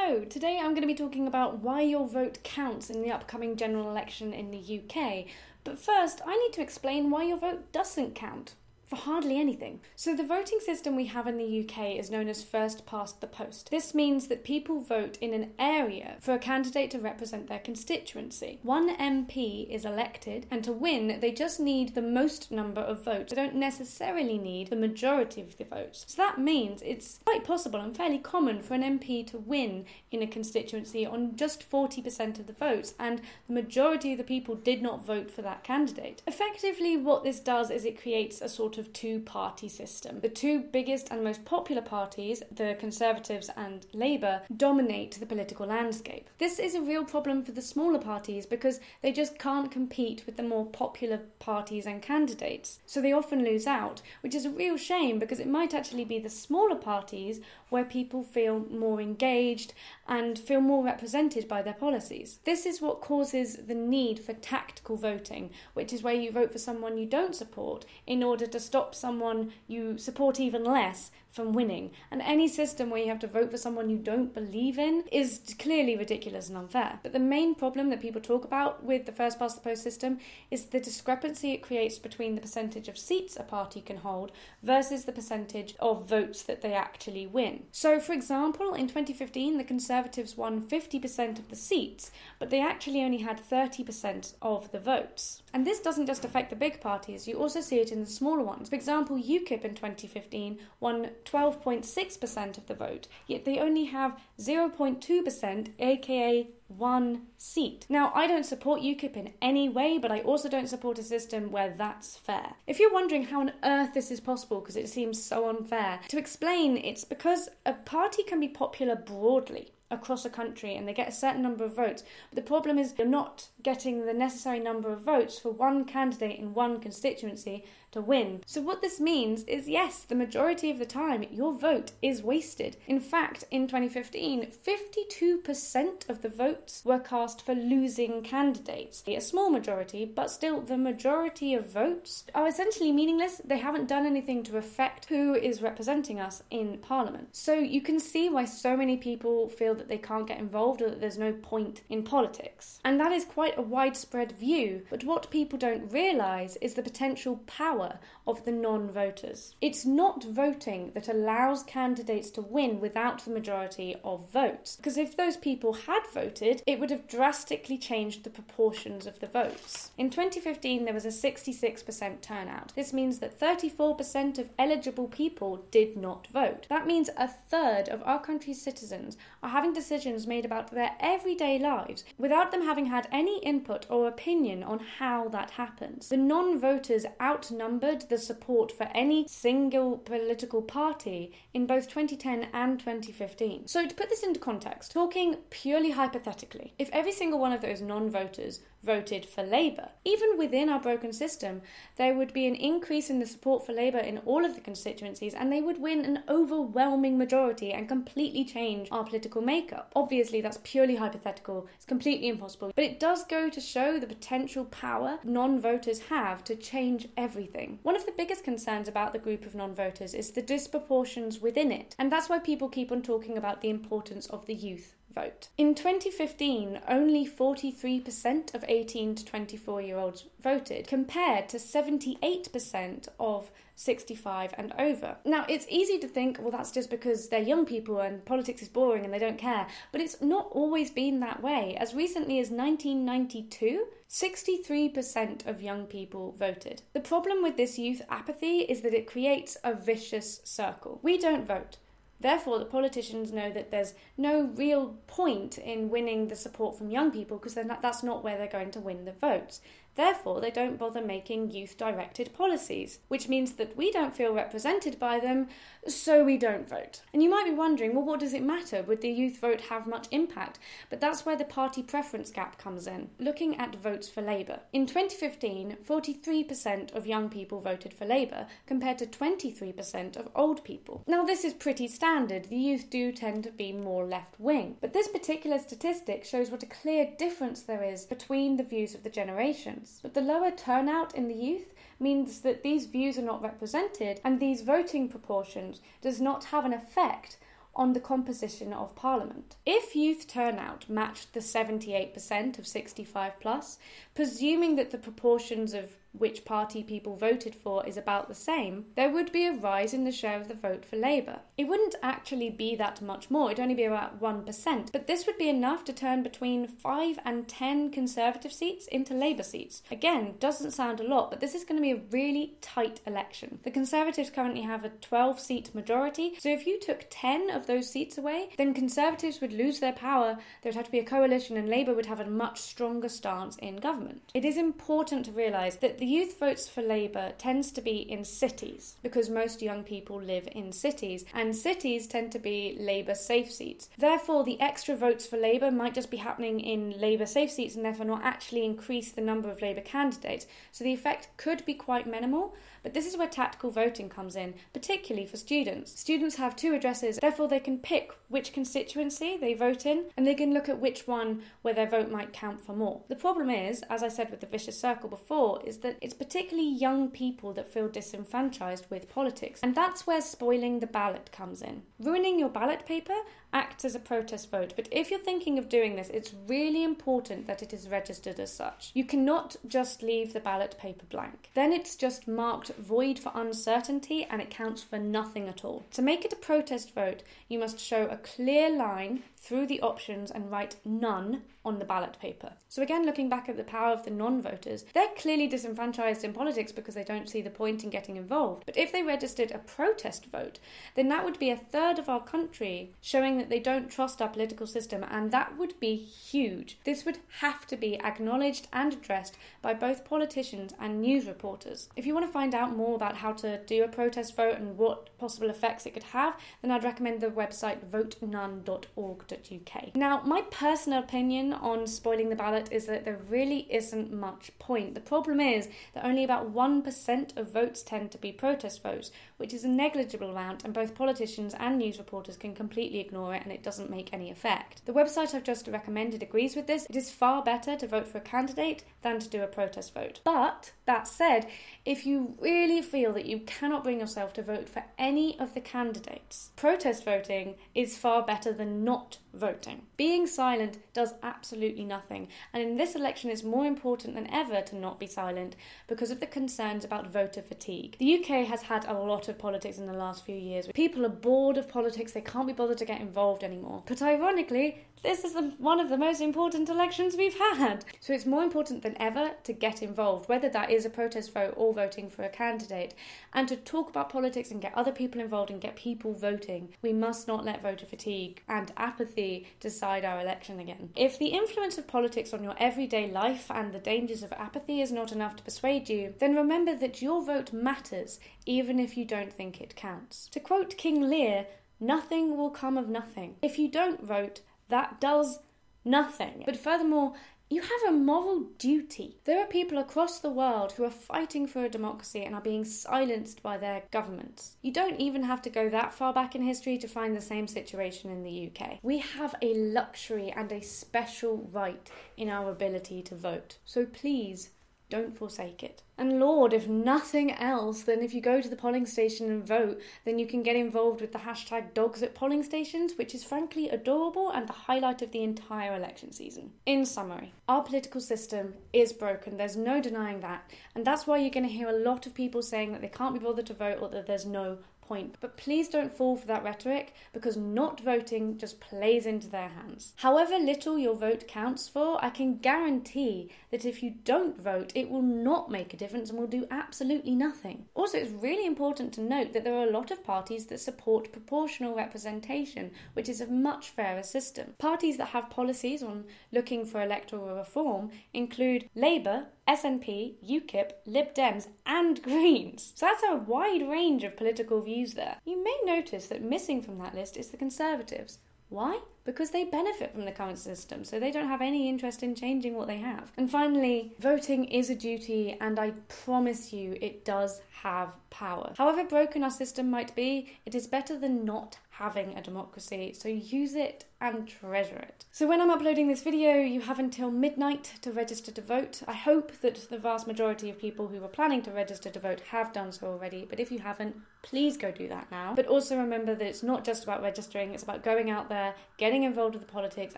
Hello, today I'm going to be talking about why your vote counts in the upcoming general election in the UK. But first, I need to explain why your vote doesn't count. For hardly anything. So the voting system we have in the UK is known as first past the post. This means that people vote in an area for a candidate to represent their constituency. One MP is elected, and to win, they just need the most number of votes. They don't necessarily need the majority of the votes. So that means it's quite possible and fairly common for an MP to win in a constituency on just 40% of the votes, and the majority of the people did not vote for that candidate. Effectively, what this does is it creates a sort of two-party system. The two biggest and most popular parties, the Conservatives and Labour, dominate the political landscape. This is a real problem for the smaller parties because they just can't compete with the more popular parties and candidates. So they often lose out, which is a real shame because it might actually be the smaller parties where people feel more engaged and feel more represented by their policies. This is what causes the need for tactical voting, which is where you vote for someone you don't support in order to stop someone you support even less from winning. And any system where you have to vote for someone you don't believe in is clearly ridiculous and unfair. But the main problem that people talk about with the first past the post system is the discrepancy it creates between the percentage of seats a party can hold versus the percentage of votes that they actually win. So, for example, in 2015, the Conservatives won 50% of the seats, but they actually only had 30% of the votes. And this doesn't just affect the big parties, you also see it in the smaller ones. For example, UKIP in 2015 won 12.6% of the vote, yet they only have 0.2%, aka one seat. Now, I don't support UKIP in any way, but I also don't support a system where that's fair. If you're wondering how on earth this is possible because it seems so unfair, to explain, it's because a party can be popular broadly across a country and they get a certain number of votes, but the problem is you're not getting the necessary number of votes for one candidate in one constituency to win. So what this means is, yes, the majority of the time your vote is wasted. In fact, in 2015, 52% of the votes were cast for losing candidates. A small majority, but still the majority of votes are essentially meaningless. They haven't done anything to affect who is representing us in Parliament. So you can see why so many people feel that they can't get involved or that there's no point in politics. And that is quite a widespread view, but what people don't realise is the potential power of the non-voters. It's not voting that allows candidates to win without the majority of votes, because if those people had voted, it would have drastically changed the proportions of the votes. In 2015, there was a 66% turnout. This means that 34% of eligible people did not vote. That means a third of our country's citizens are having decisions made about their everyday lives without them having had any input or opinion on how that happens. The non-voters outnumbered the support for any single political party in both 2010 and 2015. So to put this into context, talking purely hypothetically, if every single one of those non-voters voted for Labour, even within our broken system, there would be an increase in the support for Labour in all of the constituencies and they would win an overwhelming majority and completely change our political makeup. Obviously, that's purely hypothetical, it's completely impossible, but it does go to show the potential power non-voters have to change everything. One of the biggest concerns about the group of non-voters is the disproportions within it, and that's why people keep on talking about the importance of the youth vote. In 2015, only 43% of 18 to 24-year-olds voted, compared to 78% of 65 and over. Now, it's easy to think, well, that's just because they're young people and politics is boring and they don't care, but it's not always been that way. As recently as 1992, 63% of young people voted. The problem with this youth apathy is that it creates a vicious circle. We don't vote. Therefore, the politicians know that there's no real point in winning the support from young people because that's not where they're going to win the votes. Therefore, they don't bother making youth-directed policies, which means that we don't feel represented by them, so we don't vote. And you might be wondering, well, what does it matter? Would the youth vote have much impact? But that's where the party preference gap comes in. Looking at votes for Labour. In 2015, 43% of young people voted for Labour, compared to 23% of old people. Now, this is pretty standard. The youth do tend to be more left-wing. But this particular statistic shows what a clear difference there is between the views of the generations. But the lower turnout in the youth means that these views are not represented and these voting proportions does not have an effect on the composition of Parliament. If youth turnout matched the 78% of 65 plus, presuming that the proportions of which party people voted for is about the same, there would be a rise in the share of the vote for Labour. It wouldn't actually be that much more, it'd only be about 1%, but this would be enough to turn between 5 and 10 Conservative seats into Labour seats. Again, doesn't sound a lot, but this is going to be a really tight election. The Conservatives currently have a 12-seat majority, so if you took 10 of those seats away, then Conservatives would lose their power, there would have to be a coalition, and Labour would have a much stronger stance in government. It is important to realise that the youth votes for Labour tends to be in cities, because most young people live in cities, and cities tend to be Labour safe seats. Therefore, the extra votes for Labour might just be happening in Labour safe seats and therefore not actually increase the number of Labour candidates. So the effect could be quite minimal, but this is where tactical voting comes in, particularly for students. Students have 2 addresses, therefore they can pick which constituency they vote in, and they can look at which one where their vote might count for more. The problem is, as I said with the vicious circle before, is that it's particularly young people that feel disenfranchised with politics, and that's where spoiling the ballot comes in. Ruining your ballot paper acts as a protest vote, but if you're thinking of doing this, it's really important that it is registered as such. You cannot just leave the ballot paper blank. Then it's just marked void for uncertainty and it counts for nothing at all. To make it a protest vote, you must show a clear line through the options and write none on the ballot paper. So again, looking back at the power of the non-voters, they're clearly disenfranchised in politics because they don't see the point in getting involved. But if they registered a protest vote, then that would be 1/3 of our country showing that they don't trust our political system, and that would be huge. This would have to be acknowledged and addressed by both politicians and news reporters. If you want to find out more about how to do a protest vote and what possible effects it could have, then I'd recommend the website votenone.org.uk. Now, my personal opinion on spoiling the ballot is that there really isn't much point. The problem is that only about 1% of votes tend to be protest votes, which is a negligible amount, and both politicians and news reporters can completely ignore it and it doesn't make any effect. The website I've just recommended agrees with this. It is far better to vote for a candidate than to do a protest vote. But, that said, if you really feel that you cannot bring yourself to vote for any of the candidates, protest voting is far better than not voting. Being silent does absolutely nothing, and in this election it's more important than ever to not be silent because of the concerns about voter fatigue. The UK has had a lot of politics in the last few years. People are bored of politics, they can't be bothered to get involved anymore. But ironically, this is one of the most important elections we've had. So it's more important than ever to get involved, whether that is a protest vote or voting for a candidate, and to talk about politics and get other people involved and get people voting. We must not let voter fatigue and apathy decide our election again. If the influence of politics on your everyday life and the dangers of apathy is not enough to persuade you, then remember that your vote matters, even if you don't think it counts. To quote King Lear, "Nothing will come of nothing." If you don't vote, that does nothing. But furthermore, you have a moral duty. There are people across the world who are fighting for a democracy and are being silenced by their governments. You don't even have to go that far back in history to find the same situation in the UK. We have a luxury and a special right in our ability to vote. So please, don't forsake it. And Lord, if nothing else, then if you go to the polling station and vote, then you can get involved with the hashtag dogs at polling stations, which is frankly adorable and the highlight of the entire election season. In summary, our political system is broken, there's no denying that, and that's why you're going to hear a lot of people saying that they can't be bothered to vote or that there's no point. But please don't fall for that rhetoric, because not voting just plays into their hands. However little your vote counts for, I can guarantee that if you don't vote, it will not make a difference and will do absolutely nothing. Also, it's really important to note that there are a lot of parties that support proportional representation, which is a much fairer system. Parties that have policies on looking for electoral reform include Labour, SNP, UKIP, Lib Dems and Greens. So that's a wide range of political views there. You may notice that missing from that list is the Conservatives. Why? Because they benefit from the current system, so they don't have any interest in changing what they have. And finally, voting is a duty, and I promise you it does have power. However broken our system might be, it is better than not having a democracy, so use it and treasure it. So when I'm uploading this video, you have until midnight to register to vote. I hope that the vast majority of people who were planning to register to vote have done so already, but if you haven't, please go do that now. But also remember that it's not just about registering, it's about going out there, getting involved with the politics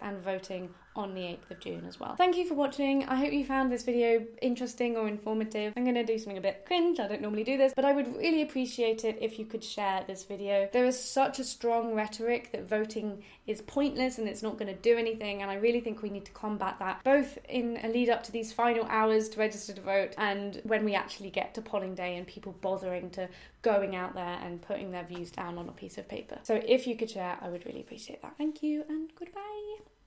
and voting on the 8th of June as well. Thank you for watching. I hope you found this video interesting or informative. I'm going to do something a bit cringe, I don't normally do this, but I would really appreciate it if you could share this video. There is such a strong rhetoric that voting is pointless and it's not going to do anything, and I really think we need to combat that, both in a lead up to these final hours to register to vote and when we actually get to polling day and people bothering to going out there and putting their views down on a piece of paper. So if you could share, I would really appreciate that. Thank you and goodbye.